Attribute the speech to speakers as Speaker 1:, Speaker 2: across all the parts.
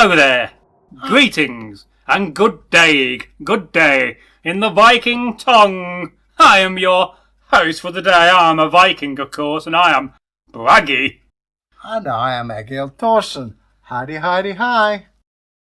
Speaker 1: Hello there. Greetings and good day in the Viking tongue. I am your host for the day. I am a Viking, of course, and I am Bragi.
Speaker 2: And I am Egil Thorsson. Howdy, hi.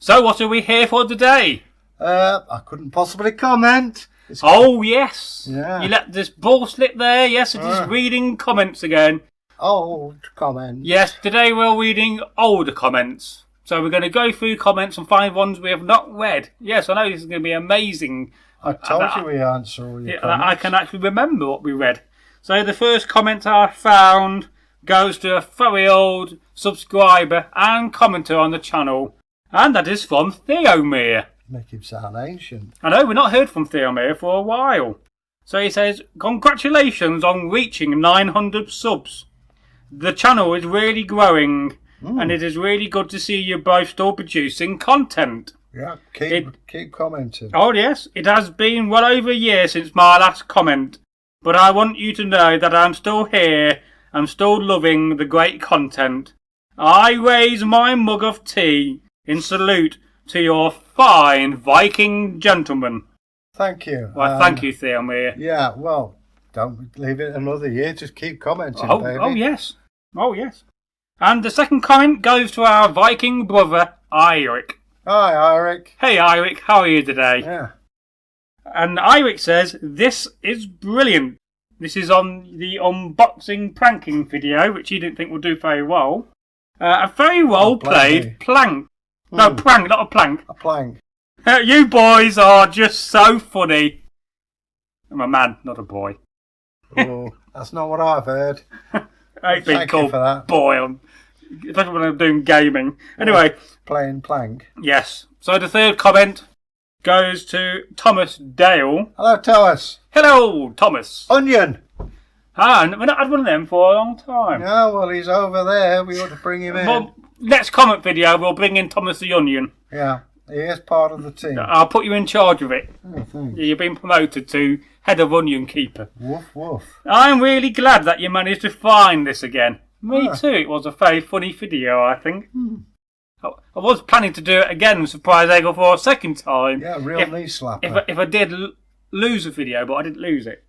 Speaker 1: So what are we here for today?
Speaker 2: I couldn't possibly comment.
Speaker 1: Oh, yes.
Speaker 2: Yeah.
Speaker 1: You let this ball slip there. Yes, it is reading comments again.
Speaker 2: Old comments.
Speaker 1: Yes, today we're reading older comments. So we're going to go through comments and find ones we have not read. Yes, I know this is going to be amazing.
Speaker 2: I told you we answer all your comments.
Speaker 1: I can actually remember what we read. So the first comment I found goes to a very old subscriber and commenter on the channel. And that is from Theomir.
Speaker 2: Make him sound ancient.
Speaker 1: I know, we've not heard from Theomir for a while. So he says, congratulations on reaching 900 subs. The channel is really growing. And it is really good to see you both still producing content.
Speaker 2: Yeah, keep commenting.
Speaker 1: Oh yes, it has been well over a year since my last comment. But I want you to know that I'm still here. I'm still loving the great content. I raise my mug of tea in salute to your fine Viking gentleman.
Speaker 2: Thank you.
Speaker 1: Well, thank you, Theomir.
Speaker 2: Yeah, well, don't leave it another year. Just keep commenting, baby.
Speaker 1: Oh yes. Oh yes. And the second comment goes to our Viking brother, Eirik.
Speaker 2: Hi, Eirik.
Speaker 1: Hey, Eirik, how are you today?
Speaker 2: Yeah.
Speaker 1: And Eirik says, this is brilliant. This is on the unboxing pranking video, which he didn't think would do very well. A very well played plank. No, prank, not a plank.
Speaker 2: A plank.
Speaker 1: You boys are just so funny. I'm a man, not a boy.
Speaker 2: Oh, that's not what I've heard.
Speaker 1: I ain't been called
Speaker 2: for that.
Speaker 1: Boy, especially when I'm doing gaming. Anyway.
Speaker 2: Playing plank.
Speaker 1: Yes. So the third comment goes to Thomas Dale.
Speaker 2: Hello, Thomas.
Speaker 1: Hello, Thomas.
Speaker 2: Onion.
Speaker 1: And we've not had one of them for a long time.
Speaker 2: Yeah, well, he's over there. We ought to bring him in.
Speaker 1: Well, next comment video, we'll bring in Thomas the Onion.
Speaker 2: Yeah, he is part of the team.
Speaker 1: I'll put you in charge of it.
Speaker 2: Oh, thanks.
Speaker 1: You've been promoted to head of Onion Keeper.
Speaker 2: Woof, woof.
Speaker 1: I'm really glad that you managed to find this again. Me too. It was a very funny video, I think. I was planning to do it again and surprise Egil for a second time.
Speaker 2: Yeah, real knee slapper.
Speaker 1: If I did lose a video, but I didn't lose it.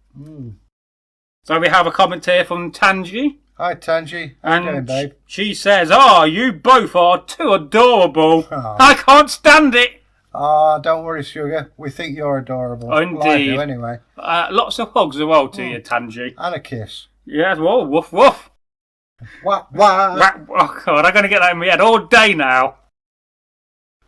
Speaker 1: So we have a comment here from Tanji.
Speaker 2: Hi, Tanji. How you doing, babe?
Speaker 1: She says, you both are too adorable.
Speaker 2: Oh.
Speaker 1: I can't stand it.
Speaker 2: Don't worry, sugar. We think you're adorable.
Speaker 1: Indeed.
Speaker 2: Well, I do, anyway.
Speaker 1: Lots of hugs as well to you, Tanji.
Speaker 2: And a kiss.
Speaker 1: Yes, well, woof, woof.
Speaker 2: Wah.
Speaker 1: Oh, God, I'm going to get that in my head all day now.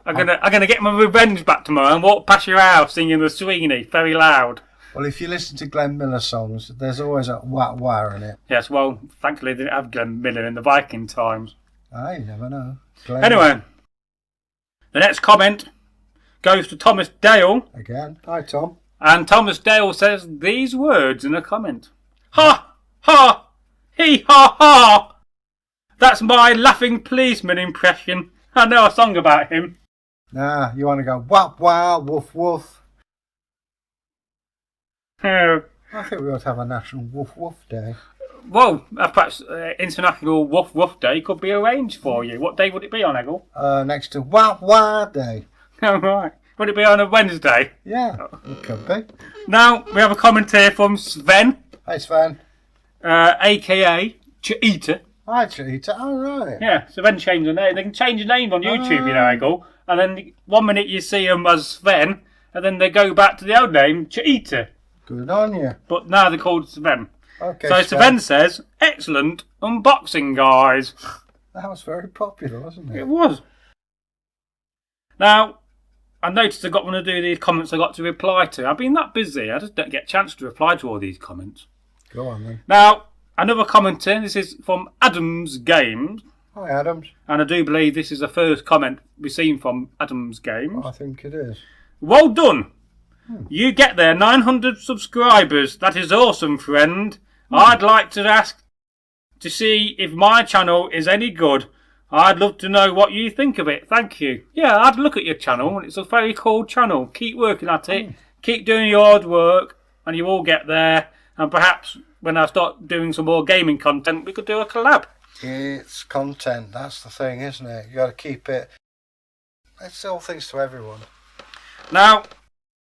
Speaker 1: I'm gonna get my revenge back tomorrow and walk past your house singing the Sweeney very loud.
Speaker 2: Well, if you listen to Glenn Miller songs, there's always a wah in it.
Speaker 1: Yes, well, thankfully they didn't have Glenn Miller in the Viking times.
Speaker 2: You never know.
Speaker 1: Anyway, the next comment goes to Thomas Dale.
Speaker 2: Again. Hi, Tom.
Speaker 1: And Thomas Dale says these words in a comment. Ha! Ha! Hee ha ha! That's my laughing policeman impression. I know a song about him.
Speaker 2: Nah, you want to go wah, woof, woof. I think we ought to have a national woof woof day.
Speaker 1: Well, perhaps International Woof Woof Day could be arranged for you. What day would it be on, Egil?
Speaker 2: Next to wah day.
Speaker 1: Oh, right. Would it be on a Wednesday?
Speaker 2: Yeah, it could be.
Speaker 1: Now, we have a comment here from Sven.
Speaker 2: Hi, Sven.
Speaker 1: A.K.A. Cheetah.
Speaker 2: Hi, Cheetah. All right.
Speaker 1: Yeah, Sven changed the name. They can change the name on YouTube, you know, Egil. And then 1 minute you see them as Sven, and then they go back to the old name, Cheetah.
Speaker 2: Good on you.
Speaker 1: But now they're called Sven.
Speaker 2: Okay,
Speaker 1: so Sven says, excellent unboxing, guys.
Speaker 2: That was very popular, wasn't it?
Speaker 1: It was. Now, I noticed I got one to do these comments I got to reply to. I've been that busy, I just don't get a chance to reply to all these comments.
Speaker 2: Go on then.
Speaker 1: Now, another commenter, this is from Adams Games.
Speaker 2: Hi, Adams.
Speaker 1: And I do believe this is the first comment we've seen from Adams Games.
Speaker 2: I think it is.
Speaker 1: Well done. You get there 900 subscribers. That is awesome, friend. I'd like to ask to see if my channel is any good. I'd love to know what you think of it. Thank you. Yeah, I'd look at your channel, and it's a very cool channel. Keep working at it. Keep doing your hard work, and you will get there. And perhaps when I start doing some more gaming content, we could do a collab.
Speaker 2: It's content. That's the thing, isn't it? You got to keep it It's all things to everyone.
Speaker 1: Now,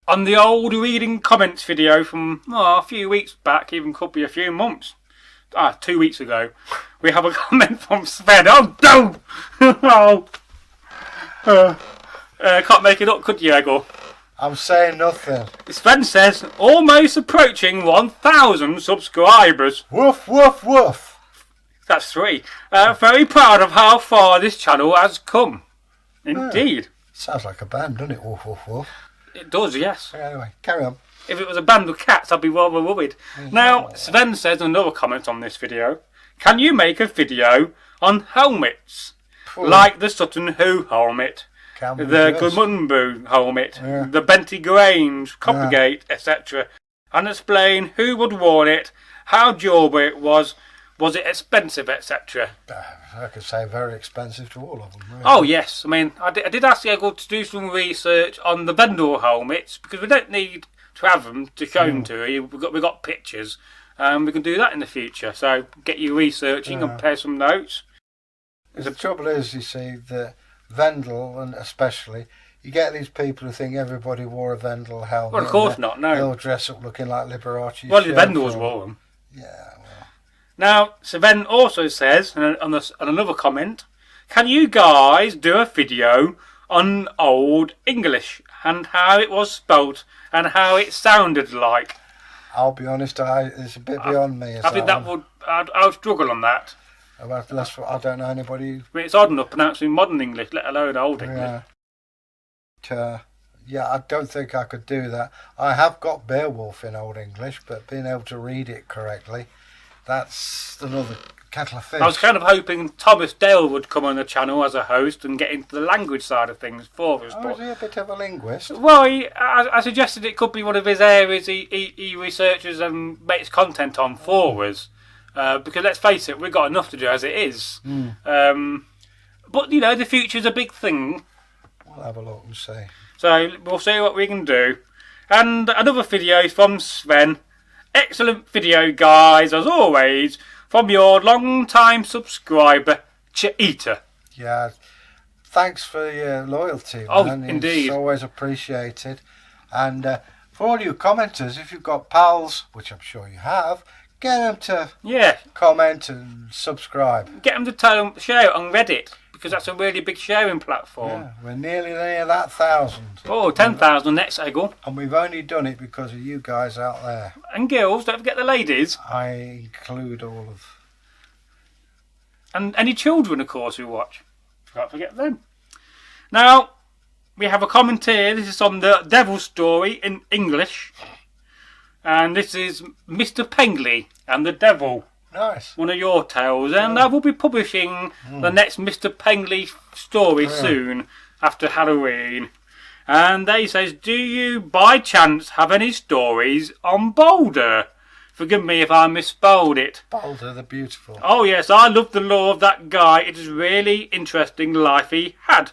Speaker 1: on the old reading comments video from a few weeks back, even could be a few months, 2 weeks ago, we have a comment from Sven. Oh, no! Can't make it up, could you, Egil?
Speaker 2: I'm saying nothing.
Speaker 1: Sven says, almost approaching 1,000 subscribers.
Speaker 2: Woof, woof, woof.
Speaker 1: That's 3. Very proud of how far this channel has come. Indeed.
Speaker 2: Sounds like a band, doesn't it? Woof, woof, woof.
Speaker 1: It does, yes.
Speaker 2: Anyway, carry on.
Speaker 1: If it was a band of cats, I'd be rather worried. Now, Sven says in another comment on this video, can you make a video on helmets? Like the Sutton Hoo helmet, the Gudmundsbo helmet, the Benty Grange, Coppergate, etc. And explain who would worn it, how durable it was it expensive, etc.
Speaker 2: I could say very expensive to all of them. Really.
Speaker 1: Oh yes, I mean, I did ask Egil to do some research on the vendor helmets because we don't need to have them to show them to you. We've got pictures. We can do that in the future. So get you researching and prepare some notes.
Speaker 2: The trouble is, you see, the Vendel, and especially, you get these people who think everybody wore a Vendel helmet.
Speaker 1: Well, of course not, no.
Speaker 2: They'll dress up looking like Liberace.
Speaker 1: Well, the Vendels wore them.
Speaker 2: Yeah, well.
Speaker 1: Now, Sven also says, on another comment, can you guys do a video on Old English and how it was spelt and how it sounded like?
Speaker 2: I'll be honest, it's a bit beyond me.
Speaker 1: I think I'll struggle on that.
Speaker 2: I don't know anybody.
Speaker 1: I mean, it's odd enough pronouncing modern English, let alone Old English.
Speaker 2: Yeah, I don't think I could do that. I have got Beowulf in Old English, but being able to read it correctly, that's another kettle of fish. I
Speaker 1: was kind of hoping Thomas Dale would come on the channel as a host and get into the language side of things for us.
Speaker 2: Is he a bit of a linguist?
Speaker 1: Well, I suggested it could be one of his areas he researches and makes content on for us. Because let's face it, we've got enough to do as it is. But, the future's a big thing.
Speaker 2: We'll have a look and see.
Speaker 1: So, we'll see what we can do. And another video from Sven. Excellent video, guys, as always, from your long-time subscriber, Cheetah.
Speaker 2: Yeah, thanks for your loyalty, man.
Speaker 1: Oh, indeed.
Speaker 2: It's always appreciated. And for all you commenters, if you've got pals, which I'm sure you have, get them to comment and subscribe.
Speaker 1: Get them to share it on Reddit, because that's a really big sharing platform.
Speaker 2: Yeah, we're nearly near that 1,000.
Speaker 1: Oh, 10,000 next, Egil.
Speaker 2: And we've only done it because of you guys out there.
Speaker 1: And girls, don't forget the ladies.
Speaker 2: I include all of...
Speaker 1: And any children, of course, who watch. Can't forget them. Now, we have a comment here. This is on the Devil Story in English. And this is Mr. Pengley and the Devil.
Speaker 2: Nice.
Speaker 1: One of your tales. And I will be publishing the next Mr. Pengley story soon, after Halloween. And they says, do you by chance have any stories on Boulder? Forgive me if I misspelled it.
Speaker 2: Boulder the Beautiful.
Speaker 1: Oh yes, I love the lore of that guy. It is really interesting life he had.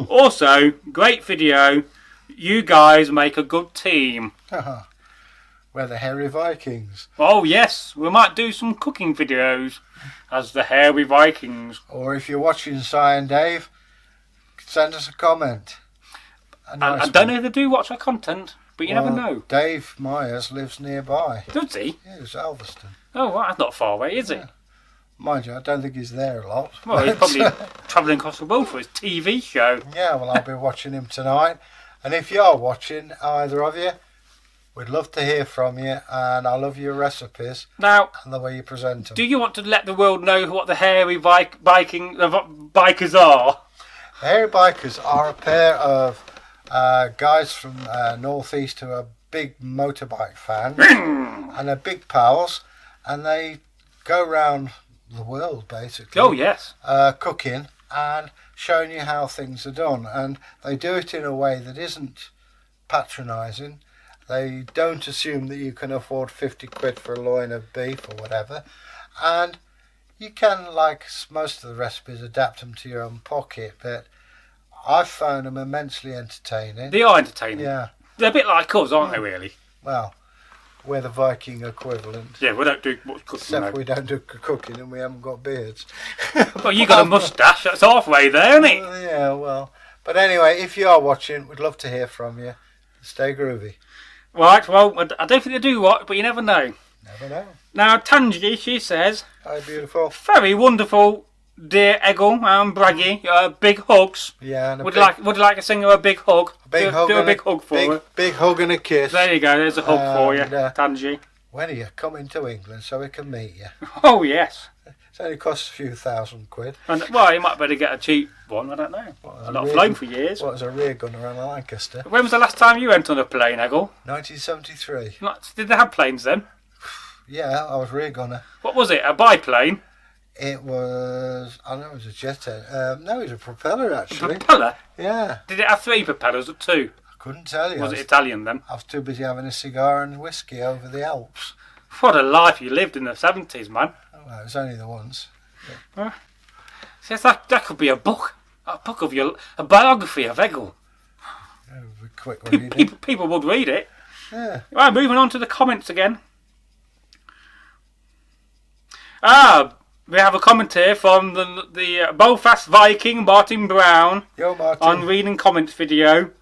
Speaker 1: Also, great video. You guys make a good team.
Speaker 2: We're the Hairy Vikings.
Speaker 1: Oh yes, we might do some cooking videos as the Hairy Vikings.
Speaker 2: Or if you're watching Si and Dave, send us a comment.
Speaker 1: I don't know if they do watch our content, but you never know.
Speaker 2: Dave Myers lives nearby.
Speaker 1: Does he?
Speaker 2: Yeah, he's Elverston.
Speaker 1: Oh, well, that's not far away, is he?
Speaker 2: Mind you, I don't think he's there a lot.
Speaker 1: Well, he's probably travelling across the world for his TV show.
Speaker 2: Yeah, well, I'll be watching him tonight. And if you're watching, either of you, we'd love to hear from you, and I love your recipes
Speaker 1: now,
Speaker 2: and the way you present them.
Speaker 1: Do you want to let the world know what the Hairy bikers are?
Speaker 2: The Hairy Bikers are a pair of guys from northeast who are big motorbike fans and they're big pals, and they go around the world basically.
Speaker 1: Oh yes.
Speaker 2: Cooking and showing you how things are done, and they do it in a way that isn't patronising. They don't assume that you can afford 50 quid for a loin of beef or whatever, and you can, like most of the recipes, adapt them to your own pocket, but I've found them immensely entertaining.
Speaker 1: They are entertaining.
Speaker 2: Yeah.
Speaker 1: They're a bit like us, aren't they, really?
Speaker 2: Well, we're the Viking equivalent.
Speaker 1: Yeah, we don't do much cooking.
Speaker 2: Except we don't do cooking and we haven't got beards.
Speaker 1: Well, you got a moustache, that's halfway there, isn't it?
Speaker 2: Yeah, well, But anyway, if you are watching, we'd love to hear from you. Stay groovy.
Speaker 1: Right, well, I don't think they do what, but you never know.
Speaker 2: Never know.
Speaker 1: Now, Tangi, she says,
Speaker 2: Hi, beautiful.
Speaker 1: very wonderful, dear Egil and Bragi. Big hugs.
Speaker 2: Yeah, and
Speaker 1: would you like to sing her a big hug?
Speaker 2: Big hug.
Speaker 1: Do a big hug for her.
Speaker 2: Big hug and a kiss.
Speaker 1: There you go. There's a hug for you, Tangi.
Speaker 2: When are you coming to England so we can meet you?
Speaker 1: Oh yes.
Speaker 2: It only costs a few £1,000.
Speaker 1: And well, you might better get a cheap one. I don't know. I've not flown for years.
Speaker 2: What was a rear gunner in Lancaster?
Speaker 1: When was the last time you went on a plane, Egil?
Speaker 2: 1973.
Speaker 1: Did they have planes then?
Speaker 2: Yeah, I was rear gunner.
Speaker 1: What was it? A biplane?
Speaker 2: It was. I know it was a jet. No, it was a propeller actually.
Speaker 1: A propeller?
Speaker 2: Yeah.
Speaker 1: Did it have 3 propellers or 2?
Speaker 2: I couldn't tell you.
Speaker 1: Was it Italian then?
Speaker 2: I was too busy having a cigar and whiskey over the Alps.
Speaker 1: What a life you lived in the 70s, man.
Speaker 2: Well, it was only the once.
Speaker 1: Yeah. See, that could be a book. A biography of Egil.
Speaker 2: Yeah, quick reading.
Speaker 1: People would read it.
Speaker 2: Yeah.
Speaker 1: Right, moving on to the comments again. We have a comment here from the Belfast Viking, Martin Brown.
Speaker 2: Yo, Martin.
Speaker 1: On reading comments video.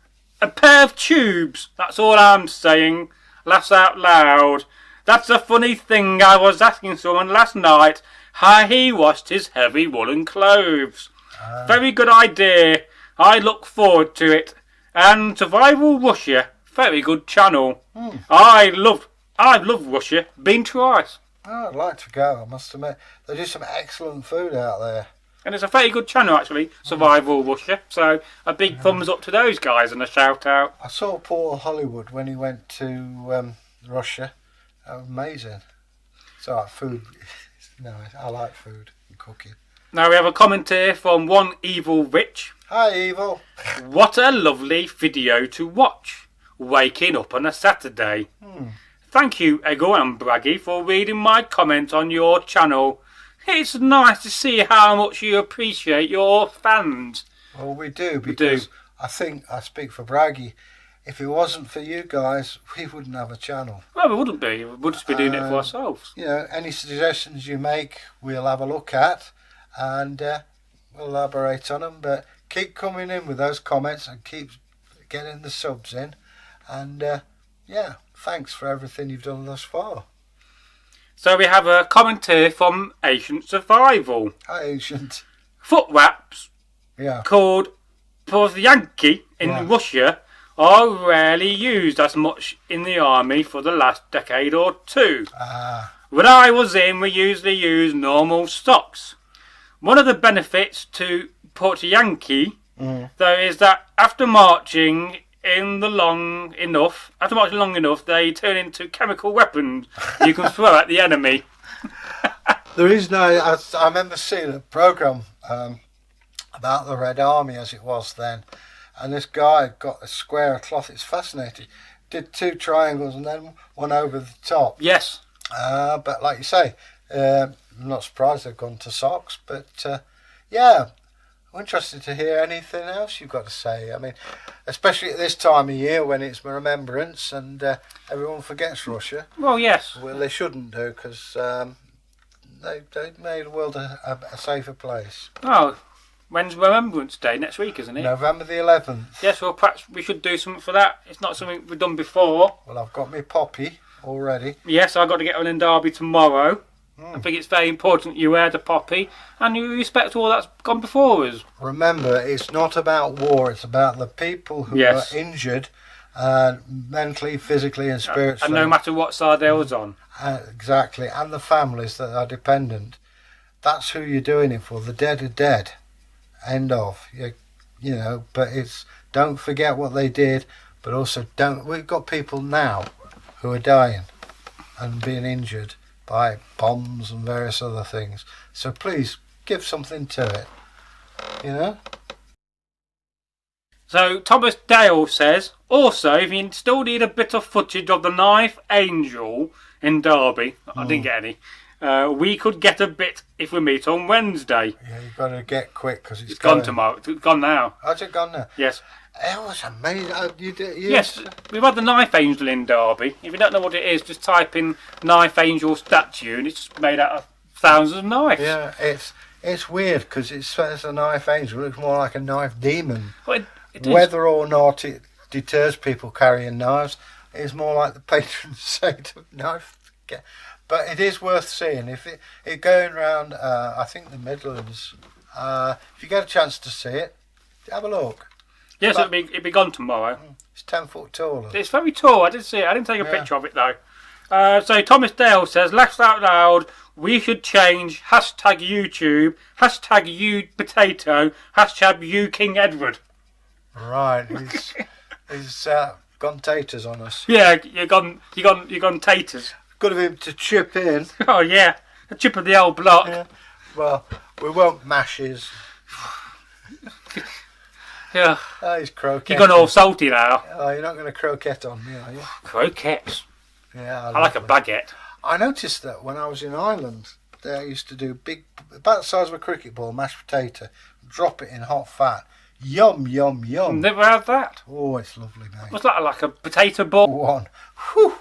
Speaker 1: A pair of tubes. That's all I'm saying. Laughs out loud. That's a funny thing. I was asking someone last night how he washed his heavy woolen clothes. Very good idea. I look forward to it. And Survival Russia. Very good channel. I've loved Russia. Been twice.
Speaker 2: Oh, I'd like to go, I must admit. They do some excellent food out there.
Speaker 1: And it's a very good channel, actually, Survival Russia. So a big thumbs up to those guys and a shout out.
Speaker 2: I saw Paul Hollywood when he went to Russia. That was amazing. So food. No, I like food and cooking.
Speaker 1: Now we have a comment here from One Evil Witch.
Speaker 2: Hi, Evil.
Speaker 1: What a lovely video to watch. Waking up on a Saturday. Thank you, Egil and Bragi, for reading my comment on your channel. It's nice to see how much you appreciate your fans.
Speaker 2: Well, we do, because I think I speak for Bragi. If it wasn't for you guys, we wouldn't have a channel.
Speaker 1: Well, we wouldn't be. We would just be doing it for ourselves.
Speaker 2: You know, any suggestions you make, we'll have a look at and we'll elaborate on them. But keep coming in with those comments and keep getting the subs in. And yeah, thanks for everything you've done thus far.
Speaker 1: So we have a comment here from Ancient Survival.
Speaker 2: Hi, Ancient.
Speaker 1: Foot wraps called Yankee in Russia are rarely used as much in the army for the last decade or two. When I was in, we usually used normal socks. One of the benefits to put Yankee, though, is that after marching long enough, they turn into chemical weapons you can throw at the enemy.
Speaker 2: There is no. I remember seeing a program about the Red Army as it was then. And this guy got a square of cloth. It's fascinating. Did 2 triangles and then one over the top.
Speaker 1: Yes.
Speaker 2: But like you say, I'm not surprised they've gone to socks. But yeah, I'm interested to hear anything else you've got to say. I mean, especially at this time of year when it's remembrance and everyone forgets Russia.
Speaker 1: Well, yes.
Speaker 2: Well, they shouldn't do because they made the world a safer place.
Speaker 1: Oh. When's Remembrance Day? Next week, isn't it?
Speaker 2: November the 11th.
Speaker 1: Yes, well, perhaps we should do something for that. It's not something we've done before.
Speaker 2: Well, I've got my poppy already.
Speaker 1: Yes, I've got to get one in Derby tomorrow. I think it's very important you wear the poppy and you respect all that's gone before us.
Speaker 2: Remember, it's not about war. It's about the people who are injured mentally, physically and spiritually.
Speaker 1: And no matter what side they was on.
Speaker 2: Exactly. And the families that are dependent. That's who you're doing it for. The dead are dead. End of. You know, but it's don't forget what they did, but also we've got people now who are dying and being injured by bombs and various other things. So please give something to it. You know?
Speaker 1: So Thomas Dale says, also, if you still need a bit of footage of the Knife Angel in Derby, I didn't get any. We could get a bit if we meet on Wednesday.
Speaker 2: Yeah, you've got to get quick because it's
Speaker 1: gone tomorrow. It's gone now.
Speaker 2: How's it gone now?
Speaker 1: Yes.
Speaker 2: It was amazing.
Speaker 1: Yes, we've had the Knife Angel in Derby. If you don't know what it is, just type in Knife Angel statue and it's just made out of thousands of knives.
Speaker 2: Yeah, It's weird because it says a knife angel. It looks more like a knife demon.
Speaker 1: Well, it is.
Speaker 2: Whether or not it deters people carrying knives, it's more like the patron saint of knife. But it is worth seeing. If it going around, I think the Midlands. If you get a chance to see it, have a look.
Speaker 1: Yes, it'll be gone tomorrow.
Speaker 2: It's 10 foot tall.
Speaker 1: It's very tall. I did see it. I didn't take a picture of it though. So Thomas Dale says, "Laugh out loud. We should change #YouTube, #you potato, #you King Edward."
Speaker 2: Right, he's gone taters on us.
Speaker 1: Yeah, you gone taters.
Speaker 2: Good of him to chip in.
Speaker 1: Oh yeah, a chip of the old block.
Speaker 2: Yeah. Well, we won't mash his.
Speaker 1: Yeah.
Speaker 2: Oh, he's croquette.
Speaker 1: You've gone all salty now.
Speaker 2: Oh, you're not going to croquette on me, are you?
Speaker 1: Croquettes.
Speaker 2: Yeah,
Speaker 1: I like a baguette.
Speaker 2: I noticed that when I was in Ireland, they used to do big, about the size of a cricket ball, mashed potato, drop it in hot fat. Yum, yum, yum.
Speaker 1: Never had that.
Speaker 2: Oh, it's lovely, mate.
Speaker 1: What's that, like a potato ball?
Speaker 2: One. Whew.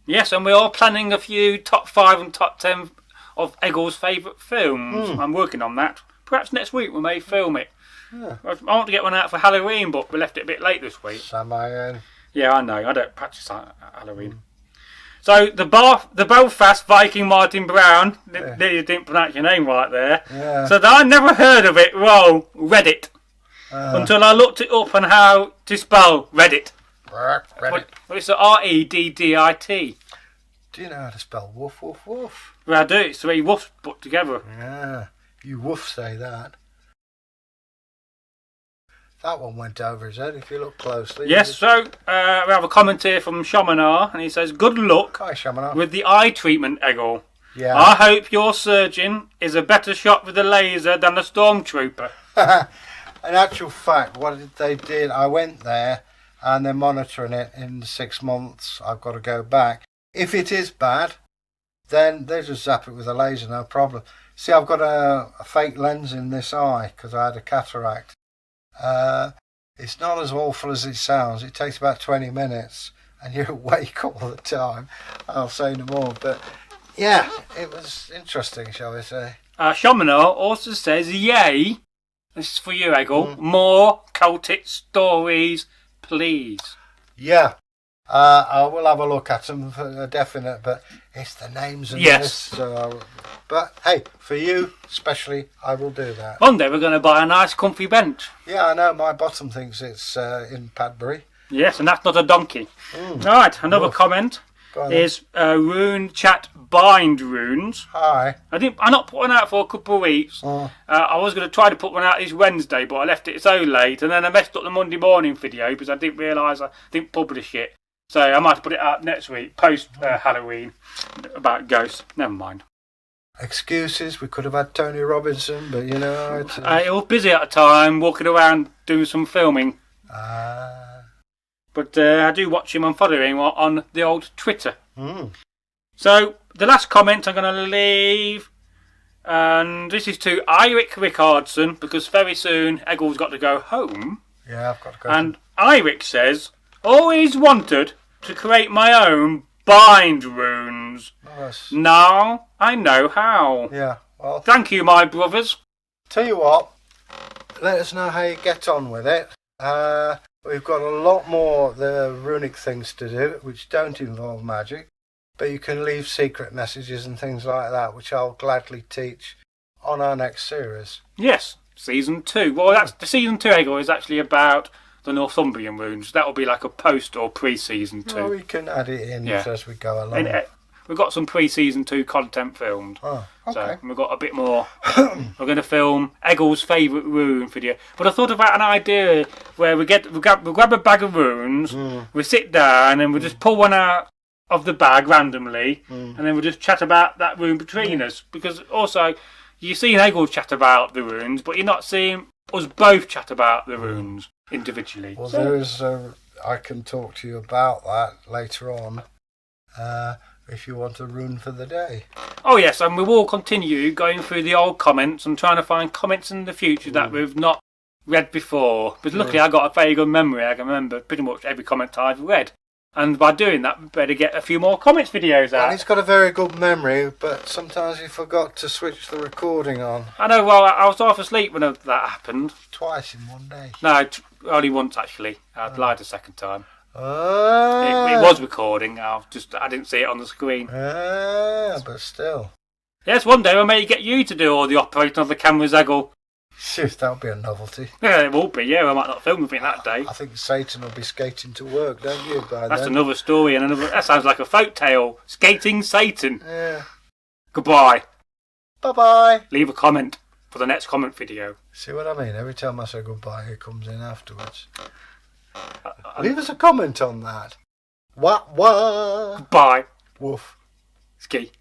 Speaker 1: Yes, and we're all planning a few top 5 and top 10 of Egil's favourite films. I'm working on that. Perhaps next week we may film it.
Speaker 2: Yeah.
Speaker 1: I want to get one out for Halloween, but we left it a bit late this week.
Speaker 2: Samayan.
Speaker 1: Yeah, I know. I don't practice Halloween. So the Belfast Viking Martin Brown, they didn't pronounce your name right there.
Speaker 2: Yeah.
Speaker 1: So I never heard of it. Well, Reddit. Until I looked it up on how to spell Reddit.
Speaker 2: Reddit.
Speaker 1: Well, it's Reddit.
Speaker 2: Do you know how to spell woof, woof, woof?
Speaker 1: Well, I do. It's 3 woofs put together.
Speaker 2: Yeah. You woof say that. That one went over his head if you look closely.
Speaker 1: Yes, so we have a comment here from Shamanar, and he says, "Good luck
Speaker 2: Hi, Shamanar.
Speaker 1: with the eye treatment, Egil.
Speaker 2: Yeah.
Speaker 1: I hope your surgeon is a better shot with a laser than a stormtrooper."
Speaker 2: In actual fact, what they did, I went there and they're monitoring it. In 6 months. I've got to go back. If it is bad, then they just zap it with a laser, no problem. See, I've got a fake lens in this eye because I had a cataract. It's not as awful as it sounds. It takes about 20 minutes and you're awake all the time. I'll say no more, but yeah, it was interesting, shall we say.
Speaker 1: Shamanar also says, "Yay," this is for you, Egil, "more Celtic stories, please."
Speaker 2: Yeah, I will have a look at them for definite, but it's the names and
Speaker 1: Yes.
Speaker 2: this. But hey, for you especially, I will do that.
Speaker 1: One day we're going to buy a nice comfy bench.
Speaker 2: Yeah, I know. My bottom thinks it's in Padbury.
Speaker 1: Yes, and that's not a donkey. Right, another comment
Speaker 2: Go on
Speaker 1: is Rune Chat Bind Runes.
Speaker 2: Hi.
Speaker 1: I not put one out for a couple of weeks. I was going to try to put one out this Wednesday, but I left it so late, and then I messed up the Monday morning video because I didn't realise I didn't publish it. So I might put it out next week, post Halloween, about ghosts. Never mind.
Speaker 2: Excuses. We could have had Tony Robinson, but you know.
Speaker 1: I was busy at the time, walking around doing some filming. But I do watch him and follow him on the old Twitter. So the last comment I'm going to leave, and this is to Eirik Rickardson, because very soon Egil's got to go home.
Speaker 2: Yeah, I've got to go.
Speaker 1: And Eirik says, "Always wanted to create my own bind runes.
Speaker 2: Nice.
Speaker 1: Now I know how."
Speaker 2: Yeah. Well,
Speaker 1: Thank you, my brothers.
Speaker 2: tell you what. Let us know how you get on with it. We've got a lot more the runic things to do, which don't involve magic, but you can leave secret messages and things like that, which I'll gladly teach on our next series.
Speaker 1: Yes, season 2. Well, that's the season 2, Egil, is actually about the Northumbrian runes. That'll be like a post or pre-season 2.
Speaker 2: Well, we can add it in as we go along.
Speaker 1: And, we've got some pre-season 2 content filmed.
Speaker 2: Oh, okay.
Speaker 1: So we've got a bit more. We're going to film Egil's favourite rune video. But I thought about an idea where we grab a bag of runes, we sit down and we just pull one out of the bag randomly, and then we'll just chat about that rune between us. Because also, you've seen Egil chat about the runes, but you're not seeing us both chat about the runes individually.
Speaker 2: Well, there's I can talk to you about that later on. If you want a rune for the day.
Speaker 1: Oh yes, and we will continue going through the old comments and trying to find comments in the future that we've not read before. But luckily I got a very good memory. I can remember pretty much every comment I've read. And by doing that, we better get a few more comics videos out.
Speaker 2: And he's got a very good memory, but sometimes he forgot to switch the recording on.
Speaker 1: I know, well, I was half asleep when that happened.
Speaker 2: Twice in one day.
Speaker 1: No, only once actually. I'd lied a second time.
Speaker 2: Ah.
Speaker 1: It was recording, I didn't see it on the screen.
Speaker 2: But still.
Speaker 1: Yes, one day I may get you to do all the operating of the cameras, Egil.
Speaker 2: Shoot, that would be a novelty.
Speaker 1: Yeah, it will be, yeah. I might not film with it that day.
Speaker 2: I think Satan will be skating to work, don't you, by
Speaker 1: That's
Speaker 2: then?
Speaker 1: another story, and that sounds like a folk tale. Skating Satan.
Speaker 2: Yeah.
Speaker 1: Goodbye.
Speaker 2: Bye-bye.
Speaker 1: Leave a comment for the next comment video.
Speaker 2: See what I mean? Every time I say goodbye, he comes in afterwards. Leave us a comment on that. Wah, wah.
Speaker 1: Goodbye.
Speaker 2: Woof.
Speaker 1: Ski.